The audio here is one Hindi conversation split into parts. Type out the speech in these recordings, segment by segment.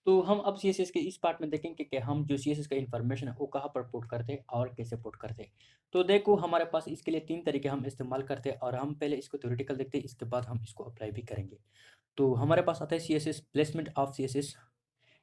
तो हम अब सीएसएस के इस पार्ट में देखेंगे कि हम जो सीएसएस का इन्फॉर्मेशन है वो कहाँ पर पुट करते हैं और कैसे पुट करते हैं। तो देखो हमारे पास इसके लिए 3 तरीके हम इस्तेमाल करते हैं और हम पहले इसको थ्योरेटिकल देखते हैं, इसके बाद हम इसको अप्लाई भी करेंगे। तो हमारे पास आता है CSS placement of CSS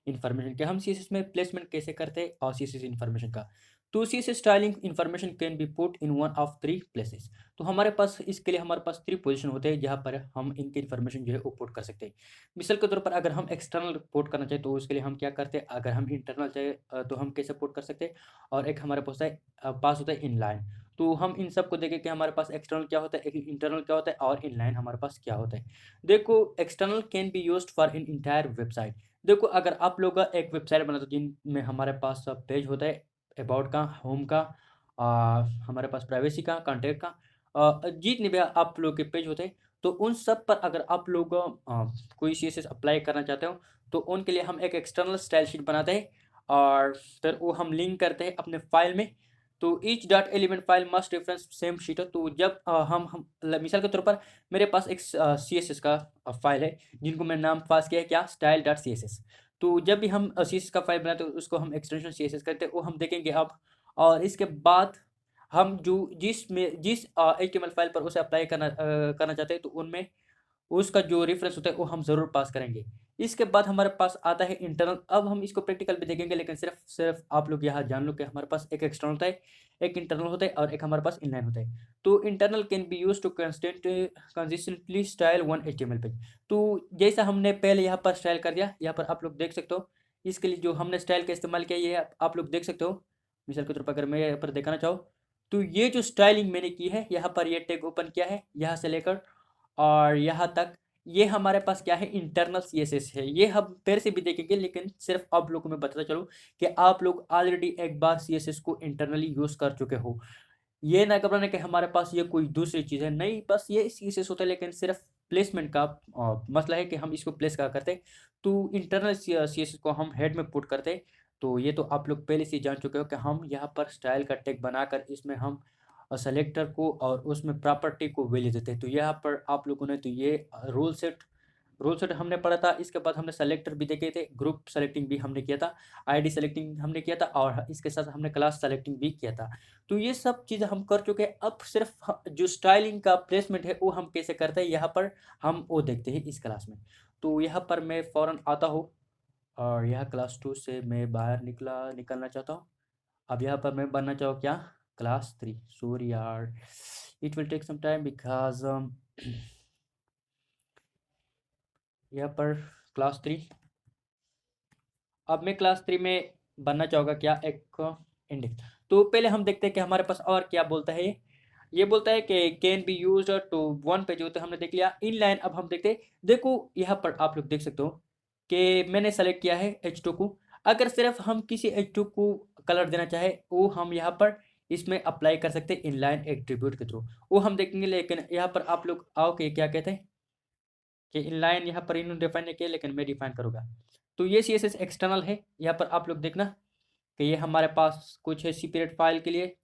information के। हम सीएसएस में प्लेसमेंट कैसे करते हैं और सीएसएस इन्फॉर्मेशन का। तो CSS styling information can be put in one of 3 places. तो हमारे पास इसके लिए हमारे पास 3 पोजीशन होते हैं जहाँ पर हम इनकी इन्फॉर्मेशन जो है वो पुट कर सकते हैं। मिसाल के तौर पर अगर हम एक्सटर्नल पुट करना चाहें तो उसके लिए हम क्या करते हैं, अगर हम इंटरनल चाहे तो हम कैसे पुट कर सकते हैं। और एक हमारे पास होता है इनलाइन। तो हम इन सब को देखें कि हमारे पास एक्सटर्नल क्या होता है, एक इंटरनल क्या होता है और इनलाइन हमारे पास क्या होता है। देखो external can be used for in entire website. देखो अगर आप लोग एक वेबसाइट बनाते हो जिनमें हमारे पास पेज होता है अबाउट का, होम का, हमारे पास प्राइवेसी का, कॉन्टैक्ट का, जितने भी आप लोग के पेज होते हैं, तो उन सब पर अगर आप लोग कोई सीएसएस अप्लाई करना चाहते हो तो उनके लिए हम एक एक्सटर्नल स्टाइल शीट बनाते हैं और फिर वो हम लिंक करते हैं अपने फाइल में। तो each dot element file must reference same sheet है। तो जब मिसाल के तौर पर मेरे पास एक सीएसएस का फाइल है जिनको मैं नाम पास किया है क्या, style dot C S S. तो जब भी हम सीएसएस का फाइल बनाते हैं उसको हम एक्सटेंशन सीएसएस करते हैं, वो हम देखेंगे अब। और इसके बाद हम जो जिस एचटीएमएल फाइल पर उसे अप्लाई करना चाहते हैं तो उनमें उसका जो रेफरेंस होता है वो हम ज़रूर पास करेंगे। इसके बाद हमारे पास आता है इंटरनल। अब हम इसको प्रैक्टिकल भी देखेंगे लेकिन सिर्फ सिर्फ आप लोग यहाँ जान लो कि हमारे पास एक एक्सटर्नल होता है, एक इंटरनल होता है और एक हमारे पास इनलाइन होता है। तो internal can be use to consistently style one HTML page. तो जैसा हमने पहले यहाँ पर स्टाइल कर दिया, यहाँ पर आप लोग देख सकते हो। इसके लिए जो हमने स्टाइल का इस्तेमाल किया ये आप लोग देख सकते हो। मिसाल के तौर पर अगर मैं यहाँ पर दिखाना चाहूँ तो ये जो स्टाइलिंग मैंने की है यहाँ पर ये टैग ओपन किया है यहाँ से लेकर और यहाँ तक, ये हमारे पास क्या है, इंटरनल सीएसएस है। ये हम फिर से भी देखेंगे लेकिन सिर्फ आप लोगों को मैं बताता चलूँ कि आप लोग ऑलरेडी एक बार सीएसएस को इंटरनली यूज़ कर चुके हो। ये ना घबराने कि हमारे पास ये कोई दूसरी चीज़ है, नहीं, बस ये सीएसएस होता है लेकिन सिर्फ प्लेसमेंट का मसला है कि हम इसको प्लेस क्या करते हैं। तो इंटरनल सीएसएस को हम हेड में पुट करते हैं। तो ये तो आप लोग पहले से जान चुके हो कि हम यहाँ पर स्टाइल का टैग बनाकर इसमें हम सेलेक्टर को और उसमें प्रॉपर्टी को वैल्यू देते हैं। तो यहाँ पर आप लोगों ने तो ये रूल सेट हमने पढ़ा था। इसके बाद हमने सेलेक्टर भी देखे थे, ग्रुप सेलेक्टिंग भी हमने किया था, आईडी सेलेक्टिंग हमने किया था और इसके साथ हमने क्लास सेलेक्टिंग भी किया था। तो ये सब चीज़ें हम कर चुके हैं। अब सिर्फ जो स्टाइलिंग का प्लेसमेंट है वो हम कैसे करते हैं यहाँ पर हम वो देखते हैं इस क्लास में। तो यहाँ पर मैं फ़ौरन आता हूँ और यह क्लास 2 से मैं बाहर निकलना चाहता हूँ। अब यहाँ पर मैं बनना चाहूँ क्या, क्लास 3। सॉरी यार, it will take some time because यहाँ पर क्लास 3। अब मैं क्लास 3 में बनना चाहूँगा क्या, एक इंडेक्स। तो पहले हम देखते हैं कि हमारे पास और क्या बोलता है ये बोलता है कि can be use to one page होता है, हमने देख लिया। इन लाइन अब हम देखते हैं। देखो यहाँ पर आप लोग देख सकते हो कि मैंने सेलेक्ट किया है H2 को। अगर सिर्फ हम किसी H2 को कलर देना चाहे वो हम यहाँ पर इसमें अप्लाई कर सकते हैं इनलाइन एट्रीब्यूट के थ्रू, वो हम देखेंगे। लेकिन यहाँ पर आप लोग आओ कि क्या कहते हैं कि इनलाइन यहाँ पर इन्होंने डिफाइन नहीं किया लेकिन मैं डिफाइन करूँगा। तो ये CSS एक्सटर्नल है। यहाँ पर आप लोग देखना कि ये हमारे पास कुछ है सीपरेट फाइल के लिए।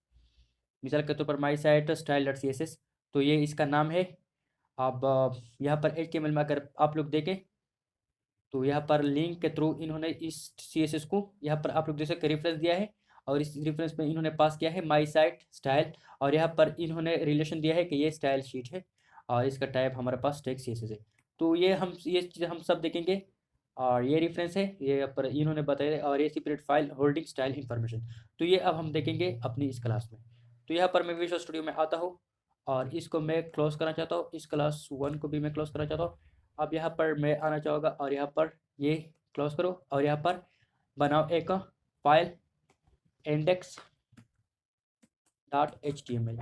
मिसाल के तौर पर my site style dot C S S, तो ये इसका नाम है। अब यहाँ पर HTML में अगर आप लोग देखें तो यहाँ पर लिंक के थ्रू इन्होंने इस CSS को यहाँ पर आप लोग देख सकते रेफरेंस दिया है और इस रेफरेंस में इन्होंने पास किया है माई साइट स्टाइल और यहाँ पर इन्होंने रिलेशन दिया है कि ये स्टाइल शीट है और इसका टाइप हमारे पास टेक्स्ट CSS है। तो ये चीज़ हम सब देखेंगे और ये रेफरेंस है, ये यहाँ पर इन्होंने बताया और ये separate file holding style information. तो ये अब हम देखेंगे अपनी इस क्लास में। तो यहाँ पर मैं विजुअल स्टूडियो में आता हूँ और इसको मैं क्लोज करना चाहता हूँ, इस क्लास 1 को भी मैं क्लोज करना चाहता हूँ। अब यहाँ पर मैं आना चाहूँगा और यहाँ पर ये क्लोज करो और यहाँ पर बनाओ एक file index dot H T M L.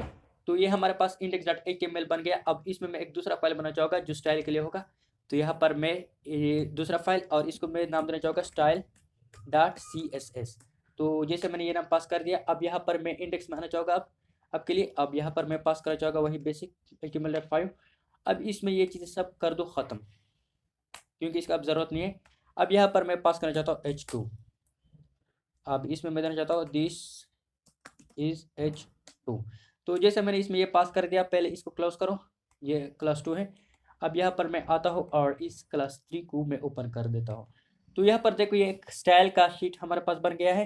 तो ये हमारे पास index dot H T M L बन गया। अब इसमें मैं एक दूसरा फाइल बनाना चाहूँगा जो स्टाइल के लिए होगा। तो यहाँ पर मैं ये दूसरा फाइल और इसको मैं नाम देना चाहूँगा style dot C S S. तो जैसे मैंने ये नाम पास कर दिया, अब यहाँ पर मैं इंडेक्स में आना चाहूँगा अब के लिए। अब यहाँ पर मैं पास करना चाहूँगा वही बेसिक HTML5। अब इसमें ये चीज़ें सब कर दो ख़त्म क्योंकि इसका अब ज़रूरत नहीं है। अब यहाँ पर मैं पास करना चाहता हूँ H2। अब इसमें मैं देना चाहता हूँ दिस इज H2। तो जैसे मैंने इसमें ये पास कर दिया, पहले इसको क्लोज करो, ये क्लास 2 है। अब यहाँ पर मैं आता हूँ और इस क्लास 3 को मैं ओपन कर देता हूँ। तो यहाँ पर देखो ये एक स्टाइल का शीट हमारे पास बन गया है।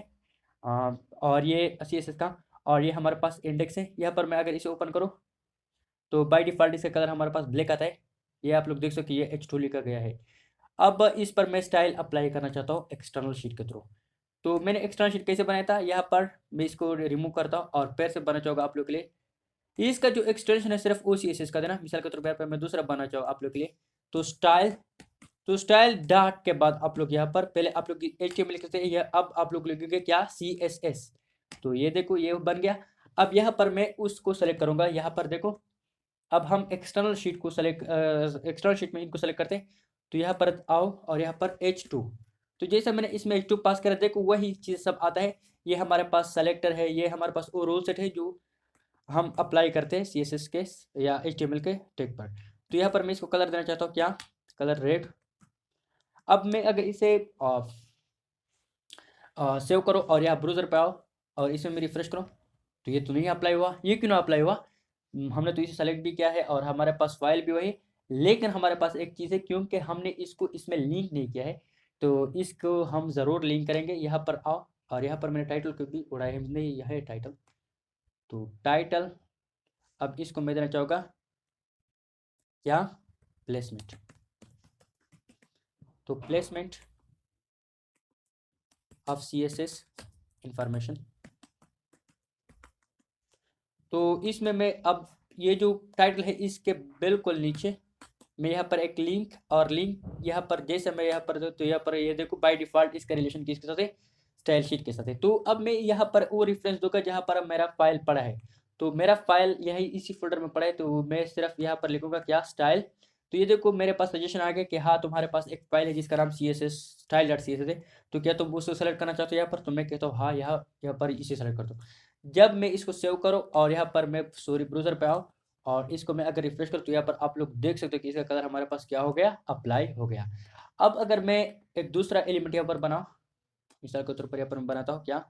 और ये CSS का, और ये हमारे पास इंडेक्स है। यहाँ पर मैं अगर इसे ओपन करूँ तो बाय डिफ़ॉल्ट इसका कलर हमारे पास ब्लैक आता है। ये आप लोग देख सकते हैं, ये H2 लिखा गया है। अब इस पर मैं स्टाइल अप्लाई करना चाहता हूँ एक्सटर्नल शीट के थ्रू। तो मैंने एक्सटर्नल शीट कैसे बनाया था, यहाँ पर मैं इसको रिमूव करता हूँ और फिर से बनाना चाहूँगा आप लोग के लिए। इसका जो एक्सटेंशन है सिर्फ OCSS का देना। मिसाल के तौर पर मैं दूसरा बनाना चाहूँ आप लोग के लिए, तो स्टाइल डॉट के बाद आप लोग यहाँ पर पहले आप लोग HTML लिखते हैं, अब आप लोग लिखेंगे क्या, CSS। तो ये देखो ये बन गया। अब यहाँ पर मैं उसको सेलेक्ट करूँगा। यहाँ पर देखो अब हम एक्सटर्नल शीट को एक्सटर्नल शीट में इनको सेलेक्ट करते हैं। तो यहाँ पर आओ और यहाँ पर H2। तो जैसे मैंने इसमें H2 पास करा, देखो वही चीज़ सब आता है। ये हमारे पास सेलेक्टर है, ये हमारे पास वो रोल सेट है जो हम अप्लाई करते हैं CSS के या HTML के टैग पर। तो यहाँ पर मैं इसको कलर देना चाहता हूँ, क्या, कलर रेड। अब मैं अगर इसे सेव करो और यहाँ ब्राउज़र पे आओ और इसमें मैं रिफ्रेश करो, तो ये तो नहीं अप्लाई हुआ। ये क्यों ना अप्लाई हुआ, हमने तो इसे सेलेक्ट भी किया है और हमारे पास फाइल भी वही, लेकिन हमारे पास एक चीज़ है, क्योंकि हमने इसको इसमें लिंक नहीं किया है, तो इसको हम ज़रूर लिंक करेंगे। यहाँ पर आओ और यहाँ पर मैंने टाइटल को भी उड़ाया है, नहीं यह है टाइटल। तो टाइटल, अब इसको मैं देना चाहूँगा क्या, प्लेसमेंट। तो प्लेसमेंट ऑफ CSS इंफॉर्मेशन। तो इसमें मैं अब ये जो टाइटल है इसके बिल्कुल नीचे मैं यहाँ पर एक लिंक और लिंक यहाँ पर, जैसे मैं यहाँ पर तो यहाँ पर ये देखो बाय डिफ़ॉल्ट इसका रिलेशन किसके साथ है, स्टाइल शीट के साथ है। तो अब मैं यहाँ पर वो रेफरेंस दूंगा जहाँ पर मेरा फाइल पड़ा है। तो मेरा फाइल यही इसी फोल्डर में पड़ा है, तो मैं सिर्फ यहाँ पर लिखूंगा क्या, स्टाइल। तो ये देखो मेरे पास सजेशन आ गया कि हाँ तुम्हारे पास एक फाइल है जिसका नाम CSS style.css है, तो क्या तुम उसको सेलेक्ट करना चाहते हो यहाँ पर। तो मैं कहता हूँ हाँ, यहाँ पर इसे सेलेक्ट कर दो। जब मैं इसको सेव करो और यहाँ पर मैं ब्राउज़र पे आओ और इसको मैं अगर रिफ्रेश करूँ, तो यहाँ पर आप लोग देख सकते हो कि इसका कलर हमारे पास क्या हो गया, अप्लाई हो गया। अब अगर मैं एक दूसरा एलिमेंट यहाँ पर बनाऊँ, मिसाल के तौर पर यहाँ पर मैं बनाता हूँ क्या,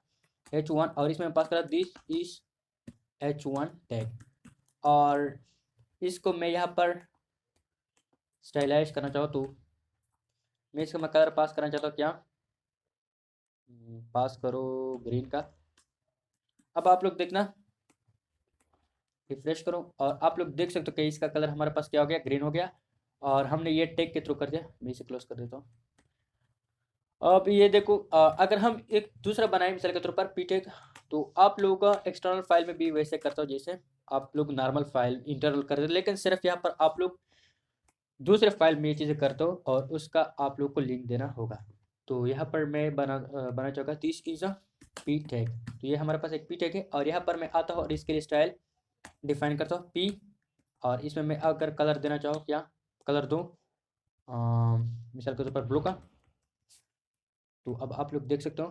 H1, और इसमें पास करा दिस इज H1 टैग, और इसको मैं यहाँ पर स्टाइलाइज करना चाहूँ, तो मैं इसका मैं कलर पास करना चाहता हूँ क्या, पास करो ग्रीन का। अब आप लोग देखना, रिफ्रेश करो और आप लोग देख सकते हो कि इसका कलर हमारे पास क्या हो गया, ग्रीन हो गया। और हमने ये टैग के थ्रू कर दिया। मैं इसे क्लोज कर देता हूँ। अब ये देखो अगर हम एक दूसरा बनाए मिसाल के तौर पर पी टैग, तो आप लोगों का एक्सटर्नल फाइल में भी वैसे करता हो जैसे आप लोग नॉर्मल फाइल इंटरनल कर देते, लेकिन सिर्फ यहाँ पर आप लोग दूसरे फाइल में ये चीज़ें करते हो और उसका आप लोग को लिंक देना होगा। तो यहाँ पर मैं बना चाहूँगा this is a P tag. तो ये हमारे पास एक पी टैग है और यहाँ पर मैं आता हूँ और इसके लिए स्टाइल डिफाइन करता हूँ पी, और इसमें मैं अगर कलर देना चाहूँ क्या, कलर दूँ मिसाल के तौर पर ब्लू का। तो अब आप लोग देख सकते हो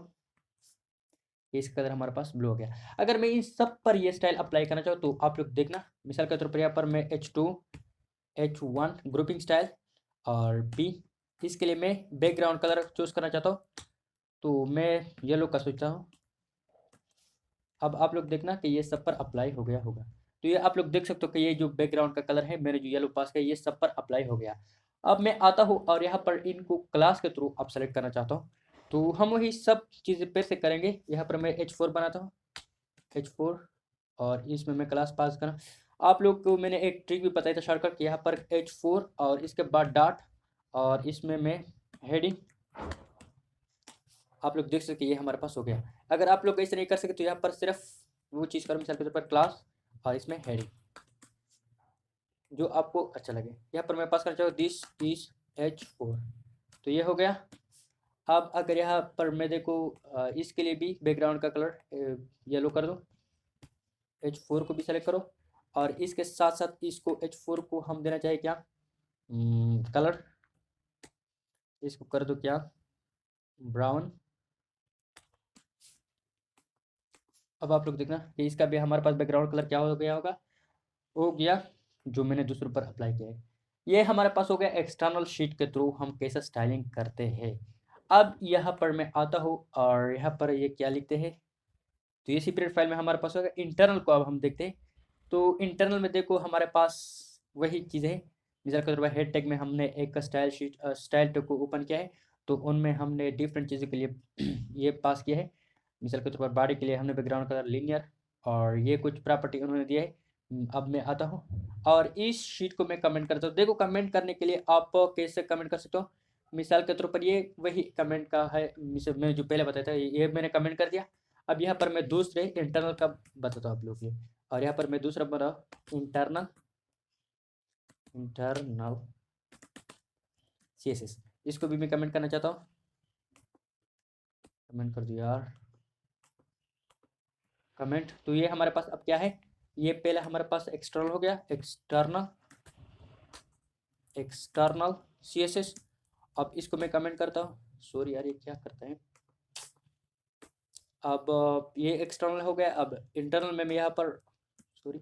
कि इसका कलर हमारे पास ब्लू हो गया। अगर मैं इन सब पर ये स्टाइल अप्लाई करना चाहूँ, तो आप लोग देखना, मिसाल के तौर पर यहाँ पर मैं H2 H1 ग्रुपिंग स्टाइल और P, इसके लिए मैं बैकग्राउंड कलर चूज करना चाहता हूँ, तो मैं येलो का सोचता हूँ। अब आप लोग देखना कि ये सब पर अप्लाई हो गया होगा। तो ये आप लोग देख सकते हो कि ये जो बैकग्राउंड का कलर है मैंने जो येलो पास किया, ये सब पर अप्लाई हो गया। अब मैं आता हूँ और यहाँ पर इनको क्लास के थ्रू आप सेलेक्ट करना चाहता हूँ, तो हम वही सब चीज़ें फिर से करेंगे। यहाँ पर मैं H4 बनाता हूँ, H4, और इसमें मैं क्लास पास करा। आप लोग को मैंने एक ट्रिक भी बताया था शॉर्टकट, यहाँ पर H4 और इसके बाद डॉट, और इसमें मैं हेडिंग, आप लोग देख सकते ये हमारे पास हो गया। अगर आप लोग ऐसे नहीं कर सकते तो यहाँ पर सिर्फ वो चीज़ करो, मिसाल के तौर पर क्लास और इसमें हेडिंग जो आपको अच्छा लगे। यहाँ पर मैं पास करना चाहूँ दिस इज H4, तो ये हो गया। अब अगर यहाँ पर मैं देखो इसके लिए भी बैकग्राउंड का कलर येलो कर दो, H4 को भी सेलेक्ट करो, और इसके साथ साथ इसको H4 को हम देना चाहिए क्या, कलर, इसको कर दो क्या, ब्राउन। अब आप लोग देखना कि इसका भी हमारे पास बैकग्राउंड कलर क्या हो गया होगा, हो गया जो मैंने दूसरे पर अप्लाई किया है। ये हमारे पास हो गया एक्सटर्नल शीट के थ्रू हम कैसे स्टाइलिंग करते हैं। अब यहाँ पर मैं आता हूँ और यहाँ पर ये क्या लिखते हैं, तो ये सेपरेट फाइल में हमारे पास होगा। इंटरनल को अब हम देखते हैं। तो इंटरनल में देखो हमारे पास वही चीज़ है, मिसाल के तौर पर हेड टैग में हमने एक स्टाइल टैग को ओपन किया है, तो उनमें हमने डिफरेंट चीज़ों के लिए ये पास किया है। मिसाल के तौर पर बॉडी के लिए हमने बैकग्राउंड कलर लीनियर और ये कुछ प्रॉपर्टी उन्होंने दिया है। अब मैं आता हूँ और इस शीट को मैं कमेंट करता हूँ। देखो कमेंट करने के लिए आप कैसे कमेंट कर सकते हो। मिसाल के तौर पर ये वही कमेंट का है, मिसाल मैंने जो पहले बताया था ये मैंने कमेंट कर दिया। अब यहाँ पर मैं दूसरे इंटरनल का बताता हूँ आप लोग के, और यहाँ पर मैं दूसरा बना इंटरनल इंटरनल CSS, इसको भी मैं कमेंट करना चाहता हूँ। कमेंट कर दिया यार, कमेंट। तो ये हमारे पास अब क्या है, ये पहले हमारे पास एक्सटर्नल हो गया, एक्सटर्नल एक्सटर्नल CSS। अब इसको मैं कमेंट करता हूँ। सॉरी यार, ये क्या करता है। अब ये एक्सटर्नल हो गया। अब इंटरनल में मैं यहाँ पर, सॉरी,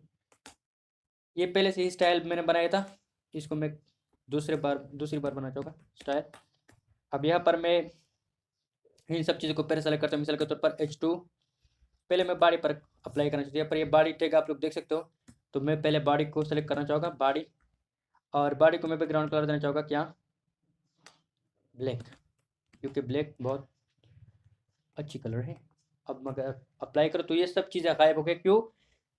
ये पहले से ही स्टाइल मैंने बनाया था, इसको मैं दूसरी बार बनाना चाहूँगा स्टाइल। अब यहाँ पर मैं इन सब चीज़ों को पहले सेलेक्ट करता हूँ। मिसाल के तौर पर H2 पहले मैं बॉडी पर अप्लाई करना चाहती हूँ। पर ये बॉडी टैग आप लोग देख सकते हो। तो मैं पहले बॉडी को सेलेक्ट करना चाहूँगा, बॉडी, और बॉडी को मैं बैकग्राउंड कलर देना चाहूँगा क्या, ब्लैक, क्योंकि ब्लैक बहुत अच्छी कलर है। अब मगर अप्लाई करो तो ये सब चीज़ें गायब हो गई। क्यों?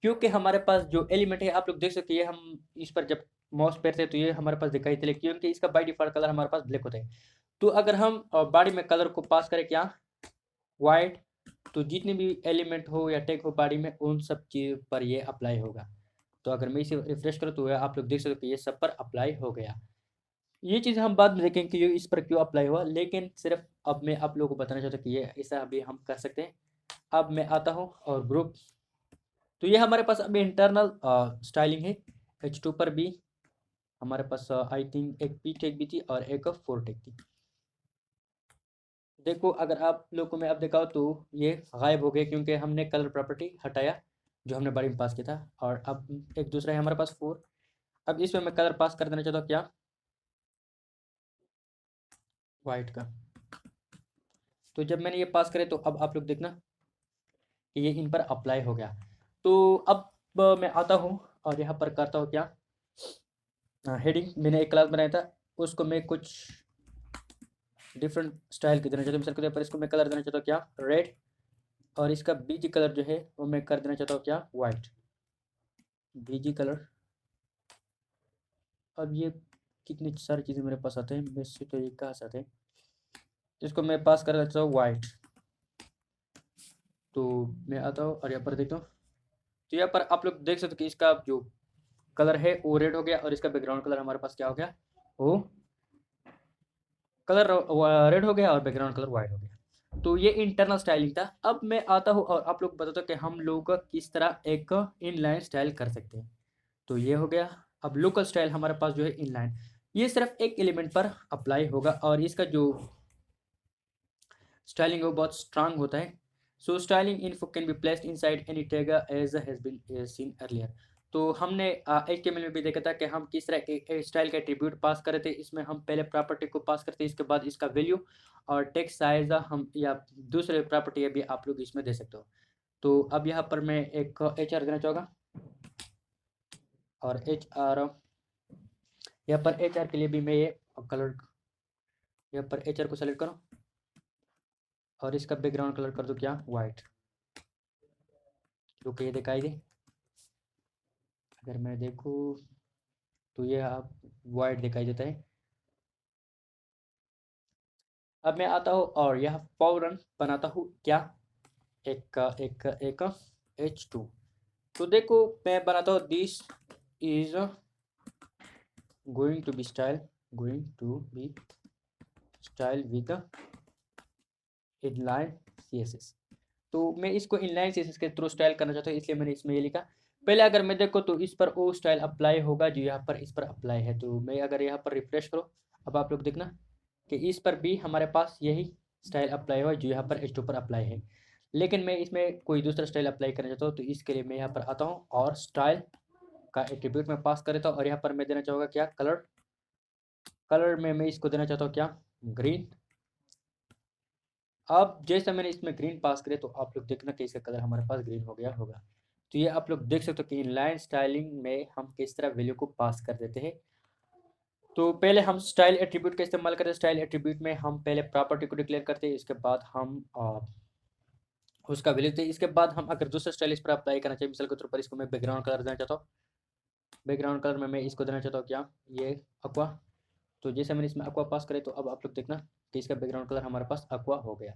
क्योंकि हमारे पास जो एलिमेंट है आप लोग देख सकते हैं, हम इस पर जब माउस फेरते हैं तो ये हमारे पास दिखाई दे, क्योंकि इसका बाय डिफॉल्ट कलर हमारे पास ब्लैक होता है। तो अगर हम बॉडी में कलर को पास करें क्या, वाइट, तो जितने भी एलिमेंट हो या टैग हो बॉडी में उन सब चीज़ पर ये अप्लाई होगा। तो अगर मैं इसे रिफ्रेश करूँ तो आप लोग देख सकते हो ये सब पर अप्लाई हो गया। ये चीज़ हम बाद में देखेंगे कि ये इस पर क्यों अप्लाई हुआ, लेकिन सिर्फ अब मैं आप लोगों को बताना चाहता हूँ कि ये ऐसा अभी हम कर सकते हैं। अब मैं आता हूँ और ग्रुप, तो ये हमारे पास अभी इंटरनल स्टाइलिंग है। H2 पर भी हमारे पास आई थिंक एक पी टैग भी थी और एक 4 टैग थी। देखो अगर आप लोग को मैं अब दिखाऊँ तो ये गायब हो गए, क्योंकि हमने कलर प्रॉपर्टी हटाया जो हमने बॉडी में पास किया था। और अब एक दूसरा है हमारे पास 4। अब इसमें मैं कलर पास कर देना चाहता हूँ क्या, वाइट का। तो जब मैंने ये पास करे तो अब आप लोग देखना कि ये इन पर अप्लाई हो गया। तो अब मैं आता हूँ और यहाँ पर करता हूँ क्या, हेडिंग मैंने एक क्लास बनाया था, उसको मैं कुछ डिफरेंट स्टाइल की देना चाहता हूँ। मिसाल के तौर पर इसको मैं कलर देना चाहता हूँ क्या, रेड, और इसका बीजी कलर जो है वो मैं कर देना चाहता हूँ क्या, वाइट, बीजी कलर। अब ये कितनी सारी चीज़ें मेरे पास आते हैं, वैसे तो ये कहाँ से आते हैं। इसको मैं पास कर देता हूँ वाइट। तो मैं आता हूँ और यहाँ पर देखता हूँ, तो यहाँ पर आप लोग देख सकते हो कि इसका जो कलर है वो रेड हो गया, और इसका बैकग्राउंड कलर हमारे पास क्या हो गया, वो कलर रेड हो गया और बैकग्राउंड कलर वाइट हो गया। तो ये इंटरनल स्टाइलिंग था। अब मैं आता हूँ और आप लोग बताता हूँ कि हम लोग किस तरह एक इनलाइन स्टाइल कर सकते हैं। तो ये हो गया। अब लोकल स्टाइल हमारे पास जो है इनलाइन, ये सिर्फ एक एलिमेंट पर अप्लाई होगा और इसका जो स्टाइलिंग वो बहुत स्ट्रांग होता है। So styling info can be placed inside any tag as has been seen earlier. तो हमने HTML में भी देखा था कि हम किस तरह के स्टाइल का एट्रीब्यूट पास करे थे। इसमें हम पहले प्रॉपर्टी को पास करते हैं, इसके बाद इसका वैल्यू और टेक्स्ट साइज हम या दूसरे प्रॉपर्टी भी आप लोग इसमें दे सकते हो। तो अब यहाँ पर मैं एक HR देना चाहूँगा, और HR यहाँ पर HR के लिए भी मैं ये कलर, यहाँ पर HR को सेलेक्ट करो और इसका बैकग्राउंड कलर कर दो क्या, वाइट, जो कि ये दिखाई दे। अगर मैं देखूँ तो ये आप वाइट दिखाई देता है। अब मैं आता हूँ और यह फौरन बनाता हूँ क्या, एक H2। तो देखो मैं बनाता हूँ, this is going to be style, going to be style with inline CSS। तो मैं इसको इनलाइन CSS के थ्रू स्टाइल करना चाहता हूँ, इसलिए मैंने इसमें ये लिखा। पहले अगर मैं देखो तो इस पर वो स्टाइल अप्लाई होगा जो यहाँ पर इस पर अप्लाई है। तो मैं अगर यहाँ पर रिफ्रेश करो, अब आप लोग देखना कि इस पर भी हमारे पास यही स्टाइल अप्लाई हुआ जो यहाँ पर H2 पर अप्लाई है। लेकिन मैं इसमें कोई दूसरा स्टाइल अप्लाई करना चाहता हूँ, तो इसके लिए मैं यहाँ पर आता हूँ और स्टाइल का एट्रीब्यूट में पास कर देता हूँ। और यहाँ पर मैं देना चाहूँगा क्या, कलर, कलर में मैं इसको देना चाहता हूँ क्या, ग्रीन। अब जैसा मैंने इसमें ग्रीन पास करे तो आप लोग देखना कि इसका कलर हमारे पास ग्रीन हो गया होगा। तो ये आप लोग देख सकते हो कि इनलाइन स्टाइलिंग में हम किस तरह वैल्यू को पास कर देते हैं। तो पहले हम स्टाइल एट्रीब्यूट का इस्तेमाल करते हैं। स्टाइल एट्रीब्यूट में हम पहले प्रॉपर्टी को डिक्लेयर करते हैं, इसके बाद हम उसका वैल्यू देते हैं। इसके बाद हम अगर दूसरा स्टाइल इस पर अप्लाई करना चाहिए, मिसाल के तौर पर इसको मैं बैकग्राउंड कलर देना चाहता हूँ। बैकग्राउंड कलर में मैं इसको देना चाहता हूँ क्या, ये एक्वा। तो जैसे मैंने इसमें एक्वा पास करे, तो अब आप लोग देखना कि इसका बैकग्राउंड कलर हमारे पास एक्वा हो गया।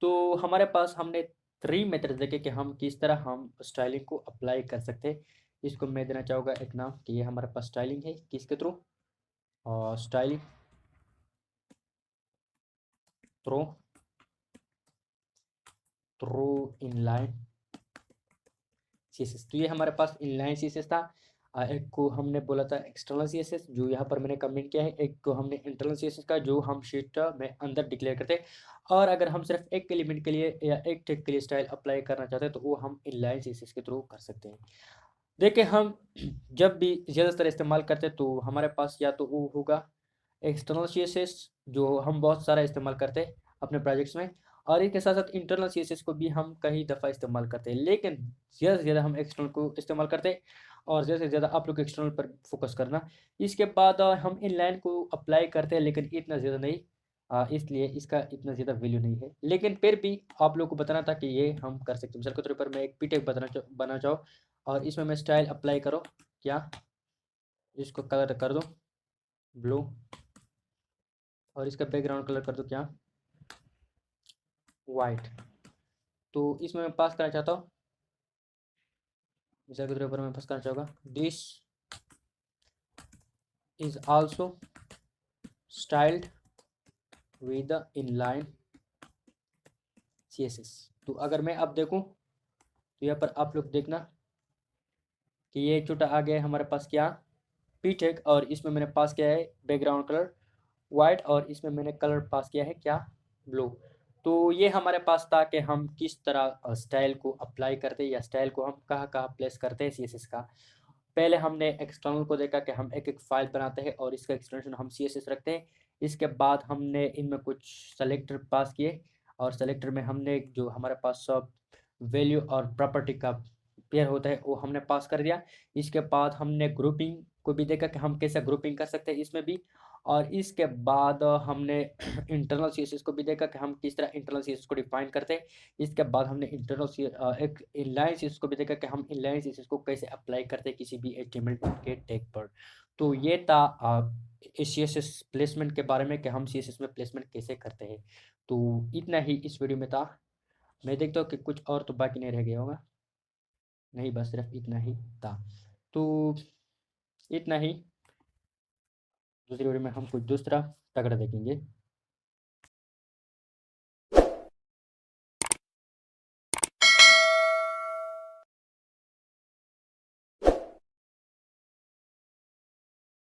तो हमारे पास हमने 3 मेथड देखे कि हम किस तरह हम स्टाइलिंग को अप्लाई कर सकते हैं। इसको मैं देना चाहूँगा एक नाम कि ये हमारे पास स्टाइलिंग है, किसके थ्रू, और styling through through inline CSS. तो ये हमारे पास इनलाइन सीएसएस था। एक को हमने बोला था एक्सटर्नल सीएसएस, जो यहाँ पर मैंने कमेंट किया है। एक को हमने इंटरनल सीएसएस का, जो हम शीट में अंदर डिक्लेयर करते हैं। और अगर हम सिर्फ एक एलिमेंट के लिए या एक टेक के लिए स्टाइल अप्लाई करना चाहते हैं, तो वो हम इनलाइन सीएसएस के थ्रू कर सकते हैं। देखिए, हम जब भी ज़्यादातर इस्तेमाल करते हैं, तो हमारे पास या तो वो होगा एक्सटर्नल सीएसएस, जो हम बहुत सारा इस्तेमाल करते हैं अपने प्रोजेक्ट्स में। और इसके साथ साथ इंटरनल सीएसएस को भी हम कई दफ़ा इस्तेमाल करते हैं, लेकिन ज़्यादा से ज़्यादा हम एक्सटर्नल को इस्तेमाल करते हैं। और ज़्यादा से ज़्यादा आप लोग एक्सटर्नल पर फोकस करना। इसके बाद हम इनलाइन को अप्लाई करते हैं, लेकिन इतना ज़्यादा नहीं। इसलिए इसका इतना ज़्यादा वैल्यू नहीं है, लेकिन फिर भी आप लोग को बताना था कि ये हम कर सकते हैं। मिसाल के तौर पर मैं एक पीटेक बना चाहूँ, और इसमें मैं स्टाइल अप्लाई करो क्या, इसको कलर कर दो ब्लू, और इसका बैकग्राउंड कलर कर दो क्या, वाइट। तो इसमें मैं पास करना चाहता हूँ, मिसाल के तौर पर मैं पास करना चाहूँगा this is also styled with the inline CSS. तो अगर मैं अब देखूँ, तो यहाँ पर आप लोग देखना कि ये छोटा आ गया है हमारे पास क्या, पीटेक। और इसमें मैंने पास किया है बैकग्राउंड कलर वाइट, और इसमें मैंने कलर पास किया है क्या, ब्लू। तो ये हमारे पास था कि हम किस तरह स्टाइल को अप्लाई करते हैं, या स्टाइल को हम कहाँ कहाँ प्लेस करते हैं सीएसएस का। पहले हमने एक्सटर्नल को देखा कि हम एक एक फाइल बनाते हैं और इसका एक्सटेंशन हम सीएसएस रखते हैं। इसके बाद हमने इनमें कुछ सेलेक्टर पास किए, और सेलेक्टर में हमने जो हमारे पास सब वैल्यू और प्रॉपर्टी का पेयर होता है वो हमने पास कर दिया। इसके बाद हमने ग्रुपिंग को भी देखा कि हम कैसे ग्रुपिंग कर सकते हैं इसमें भी। और इसके बाद हमने इंटरनल सीएसएस को भी देखा कि हम किस तरह इंटरनल सीएसएस को डिफाइन करते हैं। इसके बाद हमने एक इनलाइन सीएसएस को भी देखा कि हम इनलाइन सीएसएस को कैसे अप्लाई करते हैं किसी भी एचटीएमएल के टैग पर। तो ये था सीएसएस प्लेसमेंट के बारे में कि हम सीएसएस में प्लेसमेंट कैसे करते हैं। तो इतना ही इस वीडियो में था। मैं देखता हूँ कि कुछ और तो बाकी नहीं रह गया होगा। नहीं, बस सिर्फ इतना ही था। तो इतना ही। दूसरी वीडियो में हम कुछ दूसरा तगड़ा देखेंगे।